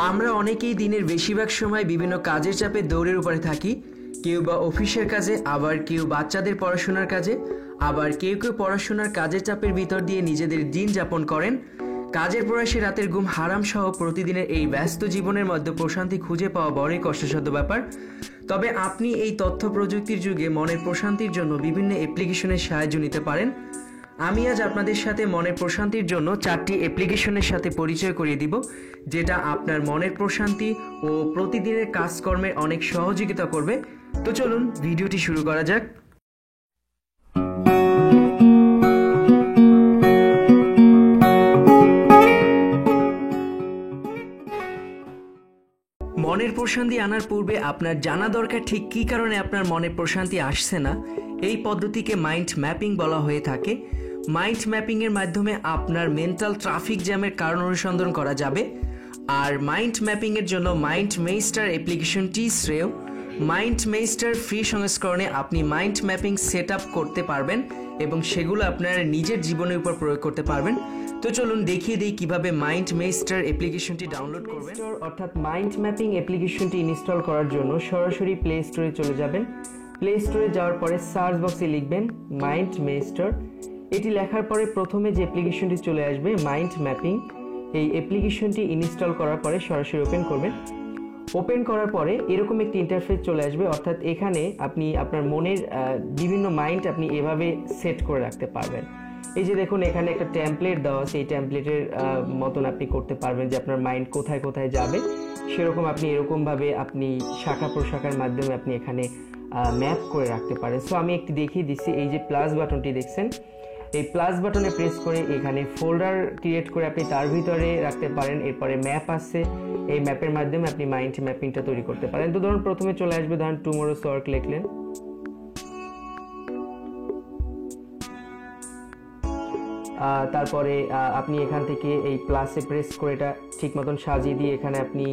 আমরা অনেকেই দিনের বেশিরভাগ সময় বিভিন্ন কাজের চাপে দৌড়ের উপরে থাকি। কেউ বা অফিসের কাজে, আবার কেউ বাচ্চাদের পড়াশোনার কাজে, আবার কেউ পড়াশোনার কাজের চাপের ভিতর দিয়ে নিজেদের দিন যাপন করেন। কাজের প্রয়াসে রাতের ঘুম হারাম সহ প্রতিদিনের এই ব্যস্ত জীবনের মধ্যে প্রশান্তি খুঁজে পাওয়া বড়ই কষ্টসাধ্য ব্যাপার। তবে আপনি এই তথ্য প্রযুক্তির যুগে মনের প্রশান্তির জন্য বিভিন্ন অ্যাপ্লিকেশনের সাহায্য নিতে পারেন। আমি আজ আপনাদের সাথে মনের প্রশান্তির জন্য 4টি অ্যাপ্লিকেশনের সাথে পরিচয় করিয়ে দিব, যেটা আপনার মনের প্রশান্তি ও প্রতিদিনের কাজকর্মে অনেক সহযোগিতা করবে। তো চলুন ভিডিওটি শুরু করা যাক। মনের প্রশান্তি আনার পূর্বে আপনার জানা দরকার ঠিক কী কারণে আপনার মনের প্রশান্তি আসছে না। এই পদ্ধতিকে মাইন্ড ম্যাপিং বলা হয়ে থাকে। মাইন্ড ম্যাপিংয়ের মাধ্যমে আপনার মেন্টাল ট্রাফিক জ্যামের কারণ অনুসন্ধান করা যাবে। আর মাইন্ড ম্যাপিংয়ের জন্য মাইন্ড মেইস্টার অ্যাপ্লিকেশনটি শ্রেয়। মাইন্ড মেইস্টার ফ্রি সংস্করণে আপনি মাইন্ড ম্যাপিং সেট আপ করতে পারবেন এবং সেগুলো আপনার নিজের জীবনের উপর প্রয়োগ করতে পারবেন। তো চলুন দেখিয়ে দিই কিভাবে মাইন্ড মেইস্টার অ্যাপ্লিকেশনটি ডাউনলোড করবেন। অর্থাৎ মাইন্ড ম্যাপিং অ্যাপ্লিকেশনটি ইনস্টল করার জন্য সরাসরি প্লে স্টোরে চলে যাবেন। প্লে স্টোরে যাওয়ার পরে সার্চ বক্সে লিখবেন মাইন্ড মেইস্টার। এটি লেখার পরে প্রথমে যে অ্যাপ্লিকেশনটি চলে আসবে মাইন্ড ম্যাপিং, এই অ্যাপ্লিকেশনটি ইনস্টল করার পরে সরাসরি ওপেন করবেন। ওপেন করার পরে এরকম একটি ইন্টারফেস চলে আসবে। অর্থাৎ এখানে আপনি আপনার মনের বিভিন্ন মাইন্ড আপনি এভাবে সেট করে রাখতে পারবেন। এই যে দেখুন, এখানে একটা টেমপ্লেট দেওয়া আছে। এই টেমপ্লেটের মতন আপনি করতে পারবেন যে আপনার মাইন্ড কোথায় কোথায় যাবে, সেরকম আপনি এরকমভাবে আপনি শাখা প্রশাখার মাধ্যমে আপনি এখানে ম্যাপ করে রাখতে পারেন। সো আমি একটি দেখিয়ে দিচ্ছি। এই যে প্লাস বাটনটি দেখছেন, এই প্লাস বাটনে প্রেস করে এখানে ফোল্ডার ক্রিয়েট করে আপনি তার ভিতরে রাখতে পারেন। এরপরে ম্যাপ আছে, এই ম্যাপের মাধ্যমে আপনি মাইন্ড ম্যাপিংটা তৈরি করতে পারেন। তো ধরুন প্রথমে চলে আসবে, ধরুন টুমরোস ওয়ার্ক লিখলেন। তারপরে আপনি এখান থেকে এই প্লাসে প্রেস করে এটা ঠিক মতন সাজিয়ে দিয়ে এখানে আপনি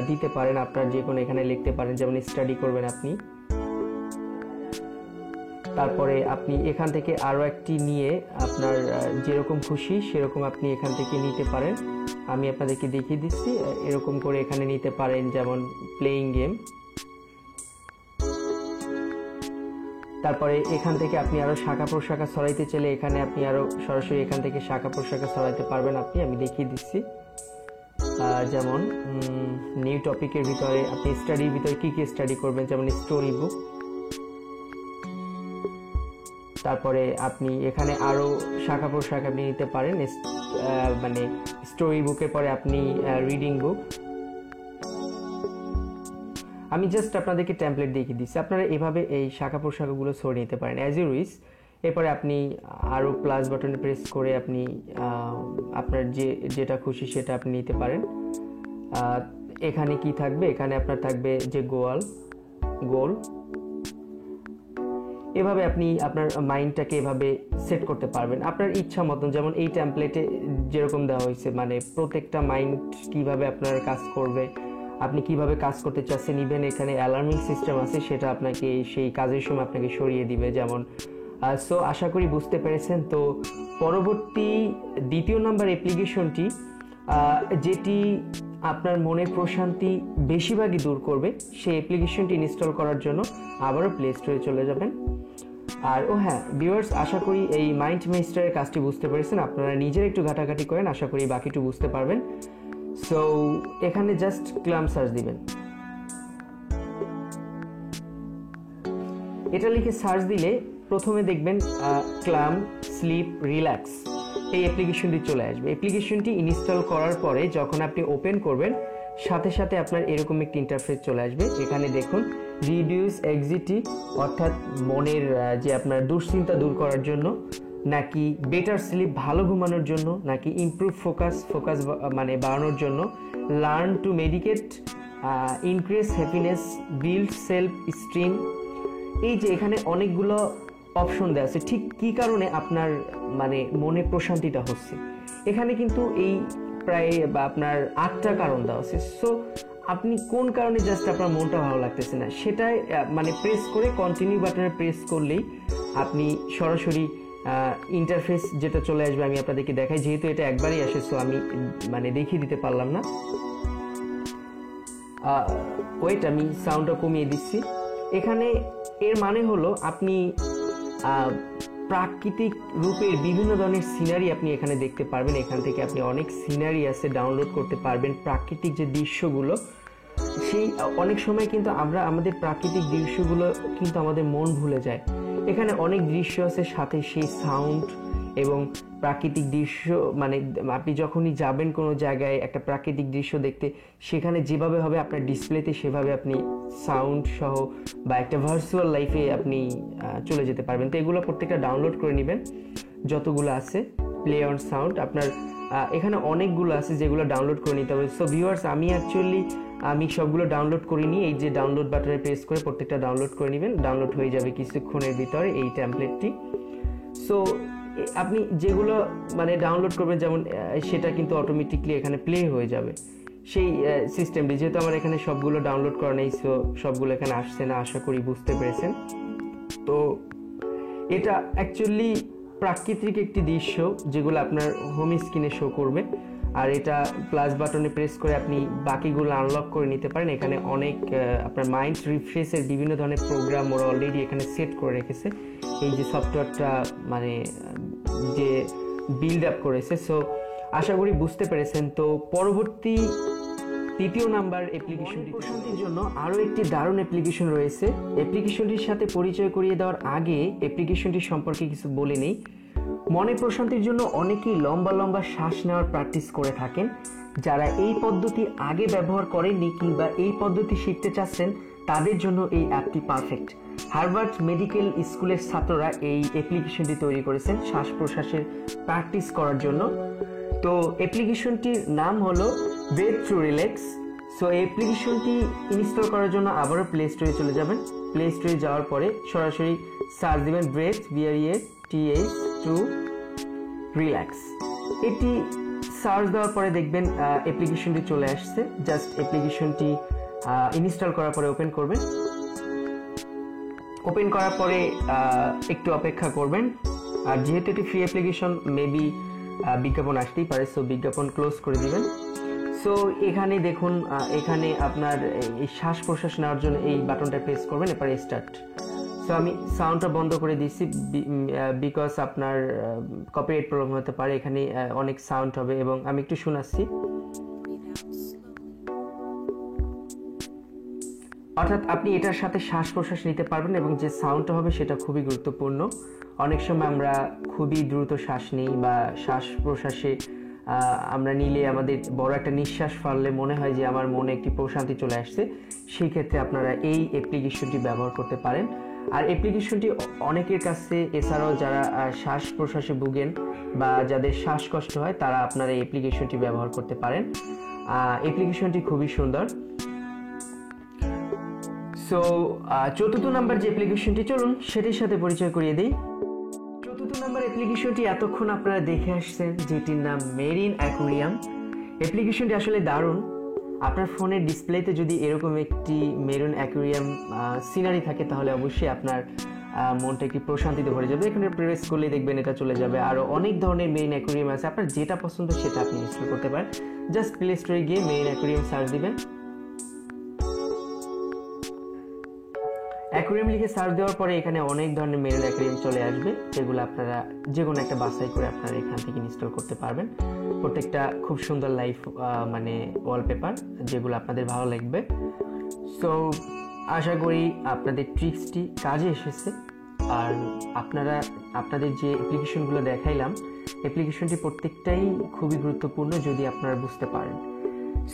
দিতে পারেন আপনার যে কোনো, এখানে লিখতে পারেন যেমন স্টাডি করবেন আপনি। তারপরে আপনি এখান থেকে আরও একটি নিয়ে আপনার যেরকম খুশি সেরকম আপনি এখান থেকে নিতে পারেন। আমি আপনাদেরকে দেখিয়ে দিচ্ছি, এরকম করে এখানে নিতে পারেন যেমন প্লেয়িং গেম। তারপরে এখান থেকে আপনি আরও শাখা প্রশাখা সরাইতে চাইলে এখানে আপনি আরও সরাসরি এখান থেকে শাখা প্রশাখা সরাইতে পারবেন আমি দেখিয়ে দিচ্ছি। যেমন নিউ টপিকের ভিতরে আপনি স্টাডির ভিতরে কী কী স্টাডি করবেন, যেমন স্টোরি বুক। তারপরে আপনি এখানে আরও শাখা প্রশাখা আপনি নিতে পারেন, মানে স্টোরি বুকের পরে আপনি রিডিং বুক। আমি জাস্ট আপনাদেরকে টেমপ্লেট দেখিয়ে দিচ্ছি, আপনারা এভাবে এই শাখা প্রশাখাগুলো সরিয়ে নিতে পারেন অ্যাজ ইউ উইশ। এরপরে আপনি আরও প্লাস বাটনে প্রেস করে আপনি আপনার যেটা খুশি সেটা আপনি নিতে পারেন। এখানে কি থাকবে, এখানে আপনার থাকবে যে গোল। এভাবে আপনি আপনার মাইন্ডটাকে এভাবে সেট করতে পারবেন আপনার ইচ্ছা মতন। যেমন এই টেমপ্লেটে যেরকম দেওয়া হয়েছে, মানে প্রত্যেকটা মাইন্ড কিভাবে আপনার কাজ করবে, আপনি কিভাবে কাজ করতে চাচ্ছেন, ইভেন এখানে অ্যালার্মিং সিস্টেম আছে, সেটা আপনাকে সেই কাজের সময় আপনাকে সরিয়ে দিবে যেমন। সো আশা করি বুঝতে পেরেছেন। তো পরবর্তী দ্বিতীয় নাম্বার অ্যাপ্লিকেশনটি যেটি আপনার মনের প্রশান্তি বেশিরভাগই দূর করবে, সেই অ্যাপ্লিকেশনটি ইনস্টল করার জন্য আবারও প্লে স্টোরে চলে যাবেন। আর হ্যাঁ ভিউয়ার্স, আশা করি এই মাইন্ড মেইস্টারের কাজটি বুঝতে পেরেছেন। আপনারা নিজের একটু ঘাটাঘাটি করেন, আশা করি বাকিটু বুঝতে পারবেন। সো এখানে জাস্ট ক্লাম সার্চ দিবেন। এটা লিখে সার্চ দিলে প্রথমে দেখবেন ক্লাম স্লিপ রিল্যাক্স, এই অ্যাপ্লিকেশনটি চলে আসবে। অ্যাপ্লিকেশনটি ইনস্টল করার পরে যখন আপনি ওপেন করবেন, সাথে সাথে আপনার এরকম একটি ইন্টারফেস চলে আসবে। এখানে দেখুন রিডিউস এক্সিটি, অর্থাৎ মনের যে আপনার দুশ্চিন্তা দূর করার জন্য, নাকি বেটার স্লিপ ভালো ঘুমানোর জন্য, নাকি ইমপ্রুভ ফোকাস মানে বাড়ানোর জন্য, learn to meditate, increase happiness, build self esteem. এই যে এখানে অনেকগুলো অপশন দেওয়া আছে, ঠিক কী কারণে আপনার মানে মনে প্রশান্তিটা হচ্ছে। এখানে কিন্তু এই প্রায় আপনার 8টা কারণ দেওয়া আছে। সো আপনি কোন কারণে জাস্ট আপনার মনটা ভালো লাগতেছে না, সেটাই মানে প্রেস করে কন্টিনিউ বাটনে প্রেস করলেই আপনি সরাসরি ইন্টারফেস যেটা চলে আসবে। আমি আপনাদেরকে দেখাই, যেহেতু এটা একবারই আসে, সো আমি মানে দেখিয়ে দিতে পারলাম না। ওয়েট, আমি সাউন্ডটা কমিয়ে দিচ্ছি। এখানে এর মানে হলো আপনি প্রাকৃতিক রূপের বিভিন্ন ধরনের সিনারি আপনি এখানে দেখতে পারবেন। এখান থেকে আপনি অনেক সিনারি আছে ডাউনলোড করতে পারবেন। প্রাকৃতিক যে দৃশ্যগুলো, সেই অনেক সময় কিন্তু আমরা আমাদের প্রাকৃতিক দৃশ্যগুলো কিন্তু আমাদের মন ভুলে যায়। এখানে অনেক দৃশ্য আছে, সাথে সেই সাউন্ড এবং প্রাকৃতিক দৃশ্য, মানে আপনি যখনই যাবেন কোনো জায়গায় একটা প্রাকৃতিক দৃশ্য দেখতে, সেখানে যেভাবে হবে আপনার ডিসপ্লেতে সেভাবে আপনি সাউন্ড সহ বা একটা ভার্চুয়াল লাইফে আপনি চলে যেতে পারবেন। তো এগুলো প্রত্যেকটা ডাউনলোড করে নেবেন যতগুলো আছে। প্লে অন সাউন্ড আপনার এখানে অনেকগুলো আছে যেগুলো ডাউনলোড করে নিতে হবে। সো ভিউয়ার্স, আমি সবগুলো ডাউনলোড করিনি। এই যে ডাউনলোড বাটনে প্রেস করে প্রত্যেকটা ডাউনলোড করে নেবেন, ডাউনলোড হয়ে যাবে কিছুক্ষণের ভিতরে এই টেমপ্লেটটি। সো আপনি যেগুলো মানে ডাউনলোড করবেন, যেমন সেটা কিন্তু অটোমেটিকলি এখানে প্লে হয়ে যাবে সেই সিস্টেমটি। যেহেতু আমার এখানে সবগুলো ডাউনলোড করা নেই, সো সবগুলো এখানে আসছে না, আশা করি বুঝতে পেরেছেন। তো এটা অ্যাকচুয়ালি প্রাকৃতিক একটি দৃশ্য যেগুলো আপনার হোম স্ক্রিনে শো করবে। আর এটা প্লাস বাটনে প্রেস করে আপনি বাকিগুলো আনলক করে নিতে পারেন। এখানে অনেক আপনার মাইন্ড রিফ্রেশের বিভিন্ন ধরনের প্রোগ্রাম ওরা অলরেডি এখানে সেট করে রেখেছে, এই যে সফটওয়্যারটা মানে যে বিল্ড আপ করেছে। সো আশা করি বুঝতে পেরেছেন। তো পরবর্তী তৃতীয় নাম্বার অ্যাপ্লিকেশনটি প্রশান্তির জন্য আরও একটি দারুণ অ্যাপ্লিকেশন রয়েছে। অ্যাপ্লিকেশনটির সাথে পরিচয় করিয়ে দেওয়ার আগে অ্যাপ্লিকেশনটি সম্পর্কে কিছু বলে নেই। মনে প্রশান্তির জন্য অনেকেই লম্বা লম্বা শ্বাস নেওয়ার প্র্যাকটিস করে থাকেন। যারা এই পদ্ধতি আগে ব্যবহার করেননি কিংবা এই পদ্ধতি শিখতে চাচ্ছেন, তাদের জন্য এই অ্যাপটি পারফেক্ট। হার্ভার্ড মেডিকেল স্কুলের ছাত্ররা এই অ্যাপ্লিকেশনটি তৈরি করেছেন শ্বাস প্রশ্বাসের প্র্যাকটিস করার জন্য। তো অ্যাপ্লিকেশনটির নাম হলো ব্রেথ থ্রু রিল্যাক্স। সো এই অ্যাপ্লিকেশনটি ইনস্টল করার জন্য আবারও প্লে স্টোরে চলে যাবেন। প্লে স্টোরে যাওয়ার পরে সরাসরি সার্চ দিবেন ব্রেথ টু রিল্যাক্স। এটি সার্চ দেওয়ার পরে দেখবেন অ্যাপ্লিকেশনটি চলে আসছে। জাস্ট অ্যাপ্লিকেশনটি ইনস্টল করার পরে ওপেন করবেন। ওপেন করার পরে একটু অপেক্ষা করবেন। আর যেহেতু এটি ফ্রি অ্যাপ্লিকেশন, মেবি বিজ্ঞাপন আসতেই পারে, সো বিজ্ঞাপন ক্লোজ করে দিবেন। সো এখানে দেখুন, এখানে আপনার এই শ্বাস প্রশ্বাস নেওয়ার জন্য এই বাটনটা প্রেস করবেন, এরপরে স্টার্ট। সো আমি সাউন্ডটা বন্ধ করে দিচ্ছি বিকজ আপনার কপিরাইট প্রবলেম হতে পারে, এখানে অনেক সাউন্ড হবে এবং আমি একটু শোনাচ্ছি। অর্থাৎ আপনি এটার সাথে শ্বাস প্রশ্বাস নিতে পারবেন এবং যে সাউন্ডটা হবে সেটা খুবই গুরুত্বপূর্ণ। অনেক সময় আমরা খুবই দ্রুত শ্বাস নিই বা শ্বাস প্রশ্বাসে আমরা নিলে আমাদের বড় একটা নিঃশ্বাস ফেললে মনে হয় যে আমার মনে একটি প্রশান্তি চলে আসছে। সেই ক্ষেত্রে আপনারা এই অ্যাপ্লিকেশনটি ব্যবহার করতে পারেন। আর অ্যাপ্লিকেশনটি অনেকের কাছে, এছাড়াও যারা শ্বাস প্রশ্বাসে ভুগেন বা যাদের শ্বাসকষ্ট হয়, তারা আপনারা এই অ্যাপ্লিকেশনটি ব্যবহার করতে পারেন। অ্যাপ্লিকেশনটি খুবই সুন্দর। সো চতুর্থ নাম্বার যে অ্যাপ্লিকেশনটি, চলুন সেটির সাথে পরিচয় করিয়ে দিই। চতুর্থ নাম্বার অ্যাপ্লিকেশনটি এতক্ষণ আপনারা দেখে আসছেন, যেটির নাম মেরিন অ্যাকুয়ারিয়াম। অ্যাপ্লিকেশনটি আসলে দারুণ। আপনার ফোনের ডিসপ্লেতে যদি এরকম একটি মেরিন অ্যাকুয়ারিয়াম সিনারি থাকে, তাহলে অবশ্যই আপনার মনটা একটি প্রশান্তিতে ভরে যাবে। এখানে প্রেস করলে দেখবেন এটা চলে যাবে। আরও অনেক ধরনের মেরিন অ্যাকুয়ারিয়াম আছে, আপনার যেটা পছন্দ সেটা আপনি ইনস্টল করতে পারেন। জাস্ট প্লে স্টোরে গিয়ে মেরিন অ্যাকুয়ারিয়াম সার্চ দিবেন। অ্যাকুয়ারিয়াম লিখে সার্চ দেওয়ার পরে এখানে অনেক ধরনের মেরিন অ্যাকুয়ারিয়াম চলে আসবে, যেগুলো আপনারা যে কোনো একটা বাছাই করে আপনারা এখান থেকে ইনস্টল করতে পারবেন। প্রত্যেকটা খুব সুন্দর লাইফ মানে ওয়ালপেপার, যেগুলো আপনাদের ভালো লাগবে। সো আশা করি আপনাদের ট্রিক্সটি কাজে এসেছে। আর আপনাদের যে অ্যাপ্লিকেশনগুলো দেখাইলাম, অ্যাপ্লিকেশনটি প্রত্যেকটাই খুবই গুরুত্বপূর্ণ যদি আপনারা বুঝতে পারেন।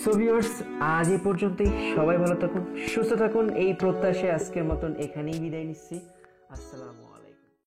সো ভিউয়ার্স, আজ এ পর্যন্তই। সবাই ভালো থাকুন, সুস্থ থাকুন, এই প্রত্যাশায় আজকের মতন এখানেই বিদায় নিচ্ছি। আসসালামু আলাইকুম।